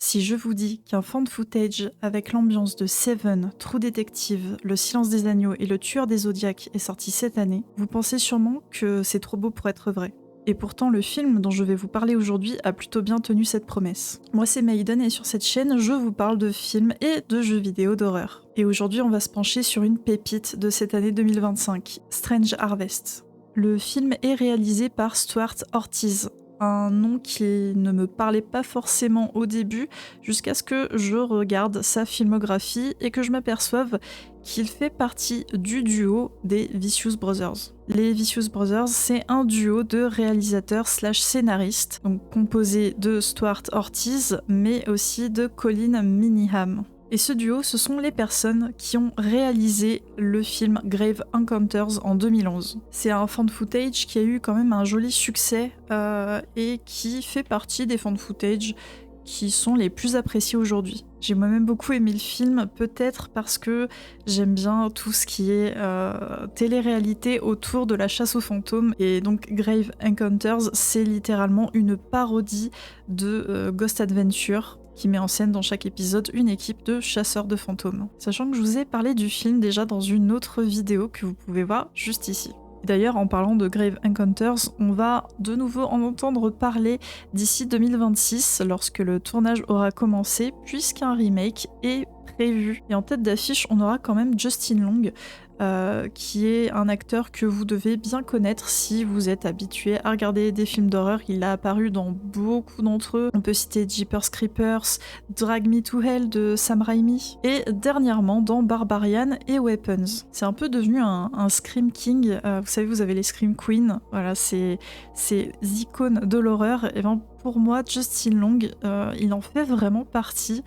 Si je vous dis qu'un found footage avec l'ambiance de Seven, True Detective, Le Silence des Agneaux et Le Tueur des Zodiacs est sorti cette année, vous pensez sûrement que c'est trop beau pour être vrai. Et pourtant, le film dont je vais vous parler aujourd'hui a plutôt bien tenu cette promesse. Moi, c'est Maiden et sur cette chaîne, je vous parle de films et de jeux vidéo d'horreur. Et aujourd'hui, on va se pencher sur une pépite de cette année 2025, Strange Harvest. Le film est réalisé par Stuart Ortiz, un nom qui ne me parlait pas forcément au début, jusqu'à ce que je regarde sa filmographie et que je m'aperçoive qu'il fait partie du duo des Vicious Brothers. Les Vicious Brothers, c'est un duo de réalisateurs slash scénaristes, donc composé de Stuart Ortiz, mais aussi de Colin Miniham. Et ce duo, ce sont les personnes qui ont réalisé le film Grave Encounters en 2011. C'est un found footage qui a eu quand même un joli succès et qui fait partie des found footage qui sont les plus appréciés aujourd'hui. J'ai moi-même beaucoup aimé le film, peut-être parce que j'aime bien tout ce qui est télé-réalité autour de la chasse aux fantômes. Et donc Grave Encounters, c'est littéralement une parodie de Ghost Adventure, qui met en scène dans chaque épisode une équipe de chasseurs de fantômes. Sachant que je vous ai parlé du film déjà dans une autre vidéo que vous pouvez voir juste ici. D'ailleurs, en parlant de Grave Encounters, on va de nouveau en entendre parler d'ici 2026, lorsque le tournage aura commencé, puisqu'un remake est prévu. Et en tête d'affiche, on aura quand même Justin Long, qui est un acteur que vous devez bien connaître si vous êtes habitué à regarder des films d'horreur. Il a apparu dans beaucoup d'entre eux. On peut citer Jeepers Creepers, Drag Me to Hell de Sam Raimi, et dernièrement dans Barbarian et Weapons. C'est un peu devenu un Scream King. Vous savez, vous avez les Scream Queens. Voilà, c'est icônes de l'horreur. Et ben pour moi, Justin Long, il en fait vraiment partie.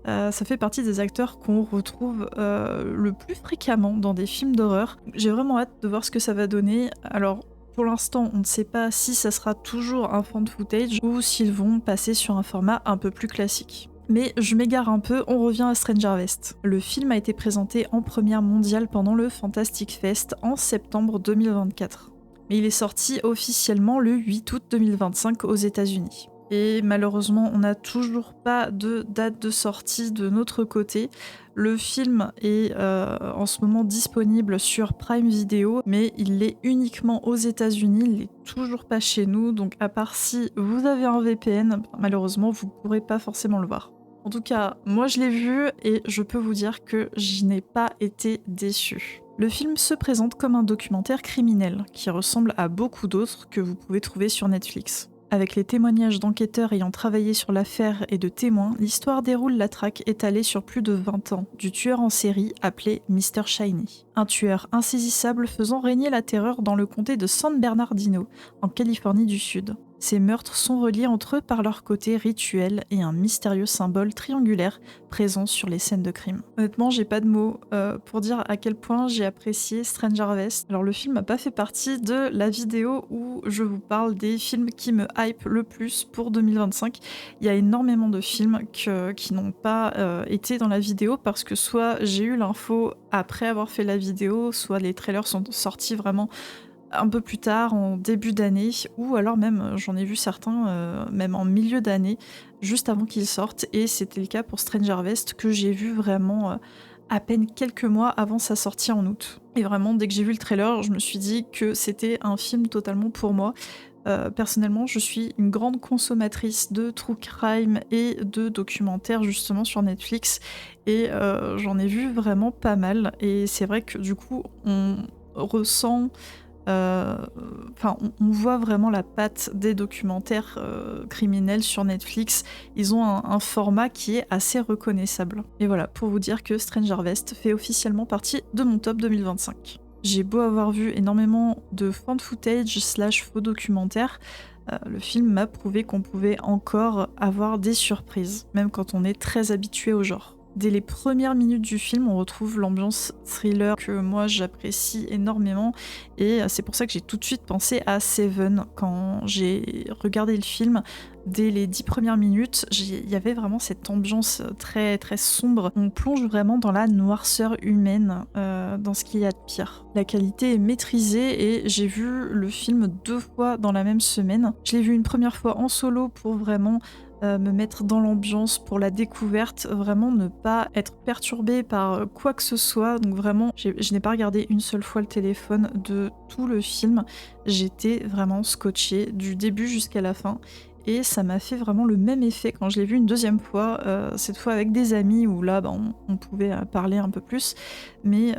Ça fait partie des acteurs qu'on retrouve le plus fréquemment dans des films d'horreur. J'ai vraiment hâte de voir ce que ça va donner. Alors, pour l'instant, on ne sait pas si ça sera toujours un found footage ou s'ils vont passer sur un format un peu plus classique. Mais je m'égare un peu, on revient à Strange Harvest. Le film a été présenté en première mondiale pendant le Fantastic Fest en septembre 2024. Mais il est sorti officiellement le 8 août 2025 aux États-Unis. Et malheureusement, on n'a toujours pas de date de sortie de notre côté. Le film est en ce moment disponible sur Prime Video, mais il est uniquement aux États-Unis, il n'est toujours pas chez nous. Donc à part si vous avez un VPN, malheureusement, vous ne pourrez pas forcément le voir. En tout cas, moi je l'ai vu et je peux vous dire que je n'ai pas été déçue. Le film se présente comme un documentaire criminel qui ressemble à beaucoup d'autres que vous pouvez trouver sur Netflix. Avec les témoignages d'enquêteurs ayant travaillé sur l'affaire et de témoins, l'histoire déroule la traque étalée sur plus de 20 ans du tueur en série appelé Mr. Shiny. Un tueur insaisissable faisant régner la terreur dans le comté de San Bernardino, en Californie du Sud. Ces meurtres sont reliés entre eux par leur côté rituel et un mystérieux symbole triangulaire présent sur les scènes de crime. Honnêtement, j'ai pas de mots pour dire à quel point j'ai apprécié Strange Harvest. Alors le film n'a pas fait partie de la vidéo où je vous parle des films qui me hype le plus pour 2025. Il y a énormément de films qui n'ont pas été dans la vidéo parce que soit j'ai eu l'info après avoir fait la vidéo, soit les trailers sont sortis vraiment un peu plus tard, en début d'année, ou alors même, j'en ai vu certains, même en milieu d'année, juste avant qu'ils sortent, et c'était le cas pour Strange Harvest, que j'ai vu vraiment à peine quelques mois avant sa sortie en août. Et vraiment, dès que j'ai vu le trailer, je me suis dit que c'était un film totalement pour moi. Personnellement, je suis une grande consommatrice de true crime et de documentaires justement sur Netflix, et j'en ai vu vraiment pas mal, et c'est vrai que du coup, on ressent... on voit vraiment la patte des documentaires criminels sur Netflix. Ils ont un format qui est assez reconnaissable. Et voilà, pour vous dire que Strange Harvest fait officiellement partie de mon top 2025. J'ai beau avoir vu énormément de found footage slash faux documentaires, le film m'a prouvé qu'on pouvait encore avoir des surprises, même quand on est très habitué au genre. Dès les premières minutes du film, on retrouve l'ambiance thriller que moi j'apprécie énormément, et c'est pour ça que j'ai tout de suite pensé à Seven quand j'ai regardé le film. Dès les 10 premières minutes, il y avait vraiment cette ambiance très très sombre. On plonge vraiment dans la noirceur humaine, dans ce qu'il y a de pire. La qualité est maîtrisée et j'ai vu le film 2 fois dans la même semaine. Je l'ai vu une première fois en solo pour vraiment me mettre dans l'ambiance pour la découverte, vraiment ne pas être perturbée par quoi que ce soit. Donc vraiment, je n'ai pas regardé une seule fois le téléphone de tout le film. J'étais vraiment scotchée du début jusqu'à la fin. Et ça m'a fait vraiment le même effet quand je l'ai vu une deuxième fois, cette fois avec des amis où là, bah, on pouvait parler un peu plus. Mais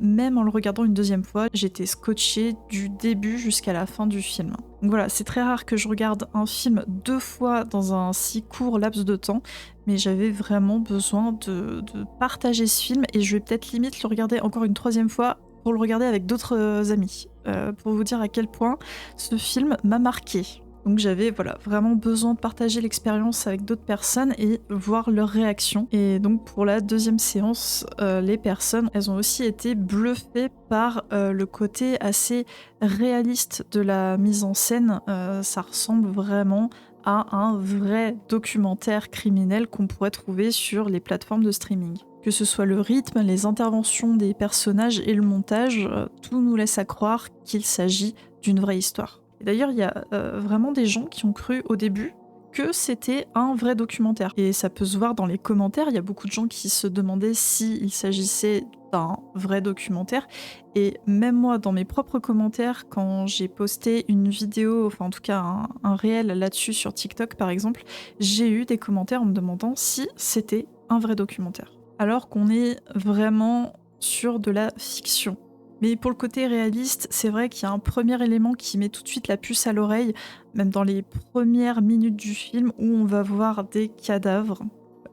même en le regardant une deuxième fois, j'étais scotchée du début jusqu'à la fin du film. Donc voilà, c'est très rare que je regarde un film deux fois dans un si court laps de temps, mais j'avais vraiment besoin de partager ce film et je vais peut-être limite le regarder encore une troisième fois pour le regarder avec d'autres amis, pour vous dire à quel point ce film m'a marqué. Donc j'avais voilà, vraiment besoin de partager l'expérience avec d'autres personnes et voir leurs réactions. Et donc pour la deuxième séance, les personnes, elles ont aussi été bluffées par le côté assez réaliste de la mise en scène. Ça ressemble vraiment à un vrai documentaire criminel qu'on pourrait trouver sur les plateformes de streaming. Que ce soit le rythme, les interventions des personnages et le montage, tout nous laisse à croire qu'il s'agit d'une vraie histoire. Et d'ailleurs, il y a vraiment des gens qui ont cru au début que c'était un vrai documentaire. Et ça peut se voir dans les commentaires, il y a beaucoup de gens qui se demandaient s'il s'agissait d'un vrai documentaire. Et même moi, dans mes propres commentaires, quand j'ai posté une vidéo, enfin en tout cas un réel là-dessus sur TikTok par exemple, j'ai eu des commentaires en me demandant si c'était un vrai documentaire. Alors qu'on est vraiment sur de la fiction. Mais pour le côté réaliste, c'est vrai qu'il y a un premier élément qui met tout de suite la puce à l'oreille, même dans les premières minutes du film où on va voir des cadavres.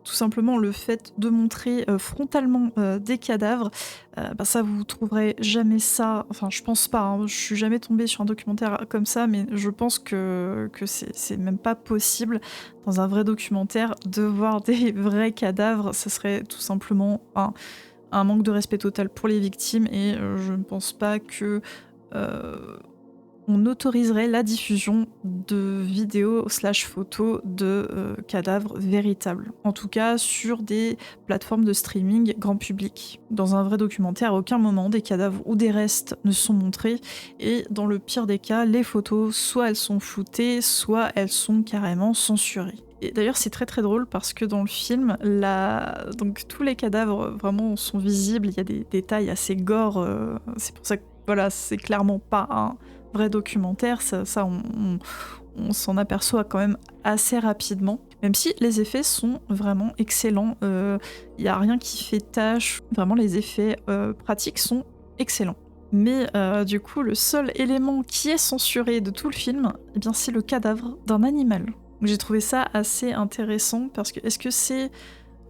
Tout simplement le fait de montrer frontalement des cadavres, bah ça vous trouverez jamais ça, enfin je pense pas, hein, je suis jamais tombée sur un documentaire comme ça, mais je pense que c'est même pas possible dans un vrai documentaire de voir des vrais cadavres, ça serait tout simplement un manque de respect total pour les victimes et je ne pense pas que on autoriserait la diffusion de vidéos slash photos de cadavres véritables. En tout cas sur des plateformes de streaming grand public. Dans un vrai documentaire, à aucun moment des cadavres ou des restes ne sont montrés et dans le pire des cas, les photos, soit elles sont floutées, soit elles sont carrément censurées. Et d'ailleurs, c'est très très drôle parce que dans le film, donc tous les cadavres vraiment sont visibles. Il y a des détails assez gore. C'est pour ça que voilà, c'est clairement pas un vrai documentaire. Ça, on s'en aperçoit quand même assez rapidement. Même si les effets sont vraiment excellents. Il n'y a rien qui fait tâche. Vraiment, les effets pratiques sont excellents. Mais du coup, le seul élément qui est censuré de tout le film, eh bien, c'est le cadavre d'un animal. Donc j'ai trouvé ça assez intéressant parce que est-ce que c'est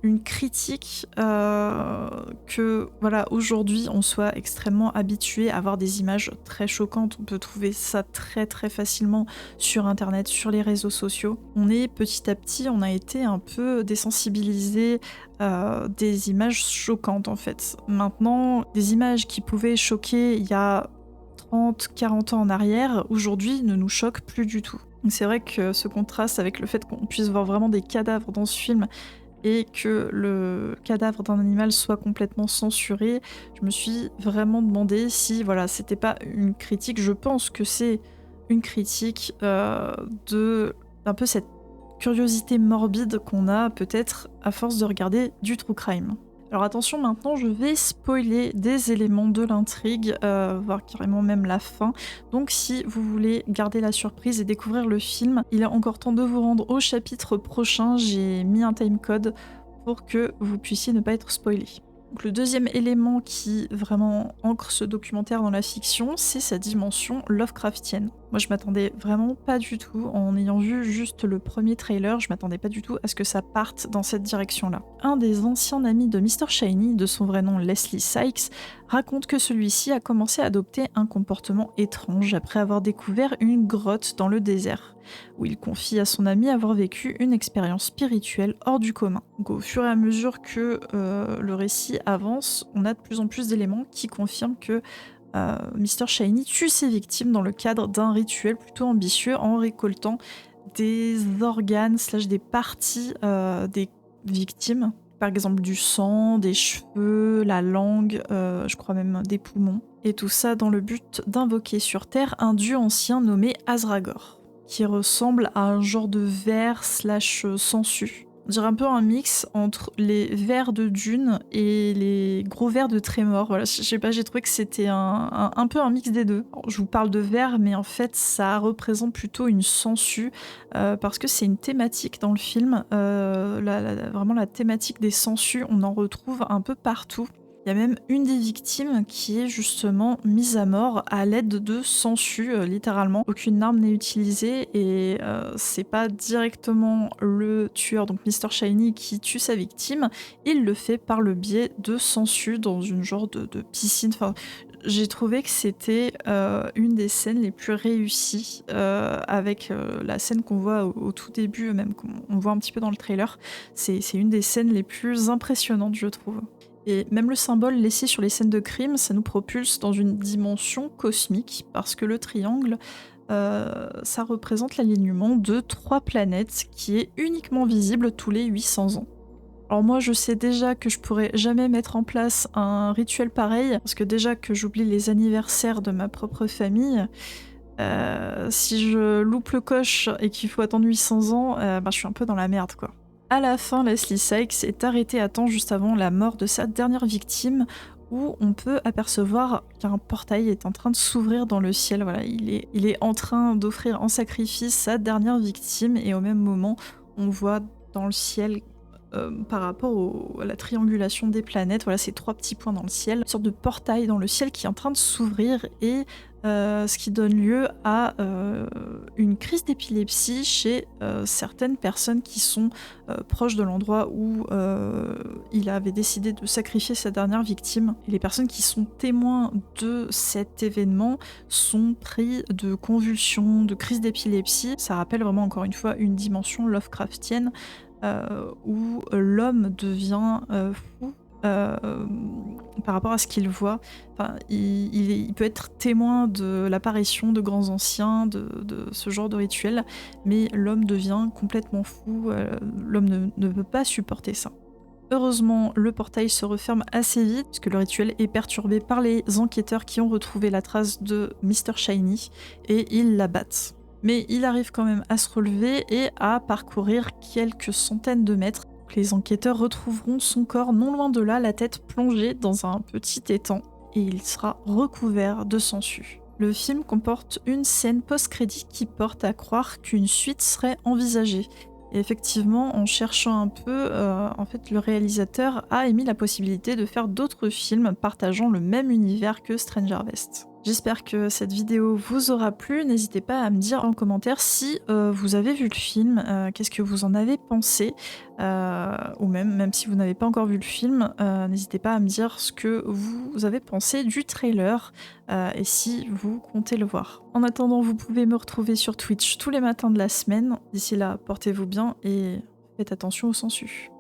une critique que voilà aujourd'hui on soit extrêmement habitué à avoir des images très choquantes, on peut trouver ça très très facilement sur internet, sur les réseaux sociaux. On est petit à petit, on a été un peu désensibilisé des images choquantes en fait. Maintenant, des images qui pouvaient choquer il y a 30-40 ans en arrière, aujourd'hui ne nous choquent plus du tout. C'est vrai que ce contraste avec le fait qu'on puisse voir vraiment des cadavres dans ce film et que le cadavre d'un animal soit complètement censuré, je me suis vraiment demandé si voilà, c'était pas une critique. Je pense que c'est une critique de un peu cette curiosité morbide qu'on a peut-être à force de regarder du true crime. Alors attention, maintenant je vais spoiler des éléments de l'intrigue, voire carrément même la fin. Donc si vous voulez garder la surprise et découvrir le film, il est encore temps de vous rendre au chapitre prochain. J'ai mis un timecode pour que vous puissiez ne pas être spoilé. Donc le deuxième élément qui vraiment ancre ce documentaire dans la fiction, c'est sa dimension Lovecraftienne. Moi je m'attendais vraiment pas du tout, en ayant vu juste le premier trailer, je m'attendais pas du tout à ce que ça parte dans cette direction-là. Un des anciens amis de Mr. Shiny, de son vrai nom Leslie Sykes, raconte que celui-ci a commencé à adopter un comportement étrange après avoir découvert une grotte dans le désert, où il confie à son ami avoir vécu une expérience spirituelle hors du commun. Donc au fur et à mesure que le récit avance, on a de plus en plus d'éléments qui confirment que Mr. Shiny tue ses victimes dans le cadre d'un rituel plutôt ambitieux en récoltant des organes slash des parties des victimes. Par exemple du sang, des cheveux, la langue, je crois même des poumons. Et tout ça dans le but d'invoquer sur Terre un dieu ancien nommé Azragor. qui ressemble à un genre de ver slash sangsue. On dirait un peu un mix entre les vers de Dune et les gros vers de Trémor. Voilà, je sais pas, j'ai trouvé que c'était un peu un mix des deux. Alors, je vous parle de vers, mais en fait, ça représente plutôt une sangsue parce que c'est une thématique dans le film. Vraiment, la thématique des sangsues, on en retrouve un peu partout. Il y a même une des victimes qui est justement mise à mort à l'aide de sangsues, littéralement. Aucune arme n'est utilisée et c'est pas directement le tueur, donc Mr. Shiny, qui tue sa victime. Il le fait par le biais de sangsues dans une genre de piscine. Enfin, j'ai trouvé que c'était une des scènes les plus réussies avec la scène qu'on voit au tout début, même qu'on voit un petit peu dans le trailer. C'est une des scènes les plus impressionnantes, je trouve. Et même le symbole laissé sur les scènes de crime, ça nous propulse dans une dimension cosmique, parce que le triangle, ça représente l'alignement de 3 planètes qui est uniquement visible tous les 800 ans. Alors moi, je sais déjà que je pourrais jamais mettre en place un rituel pareil, parce que déjà que j'oublie les anniversaires de ma propre famille, si je loupe le coche et qu'il faut attendre 800 ans, je suis un peu dans la merde, quoi. À la fin, Leslie Sykes est arrêté à temps juste avant la mort de sa dernière victime, où on peut apercevoir qu'un portail est en train de s'ouvrir dans le ciel. Voilà, il est en train d'offrir en sacrifice sa dernière victime, et au même moment, on voit dans le ciel, par rapport à la triangulation des planètes, voilà, ces 3 petits points dans le ciel, une sorte de portail dans le ciel qui est en train de s'ouvrir, et ce qui donne lieu à une crise d'épilepsie chez certaines personnes qui sont proches de l'endroit où il avait décidé de sacrifier sa dernière victime. Et les personnes qui sont témoins de cet événement sont pris de convulsions, de crises d'épilepsie. Ça rappelle vraiment encore une fois une dimension Lovecraftienne où l'homme devient fou euh, par rapport à ce qu'il voit. Enfin, il peut être témoin de l'apparition de grands anciens, de ce genre de rituel, mais l'homme devient complètement fou, l'homme ne peut pas supporter ça. Heureusement, le portail se referme assez vite, puisque le rituel est perturbé par les enquêteurs qui ont retrouvé la trace de Mr. Shiny, et ils l'abattent. Mais il arrive quand même à se relever et à parcourir quelques centaines de mètres. Les enquêteurs retrouveront son corps non loin de là, la tête plongée dans un petit étang, et il sera recouvert de sangsues. Le film comporte une scène post-crédit qui porte à croire qu'une suite serait envisagée. Et effectivement, en cherchant un peu, en fait, le réalisateur a émis la possibilité de faire d'autres films partageant le même univers que Stranger Harvest. J'espère que cette vidéo vous aura plu. N'hésitez pas à me dire en commentaire si vous avez vu le film, qu'est-ce que vous en avez pensé, ou même si vous n'avez pas encore vu le film, n'hésitez pas à me dire ce que vous avez pensé du trailer et si vous comptez le voir. En attendant, vous pouvez me retrouver sur Twitch tous les matins de la semaine. D'ici là, portez-vous bien et faites attention aux sangsues.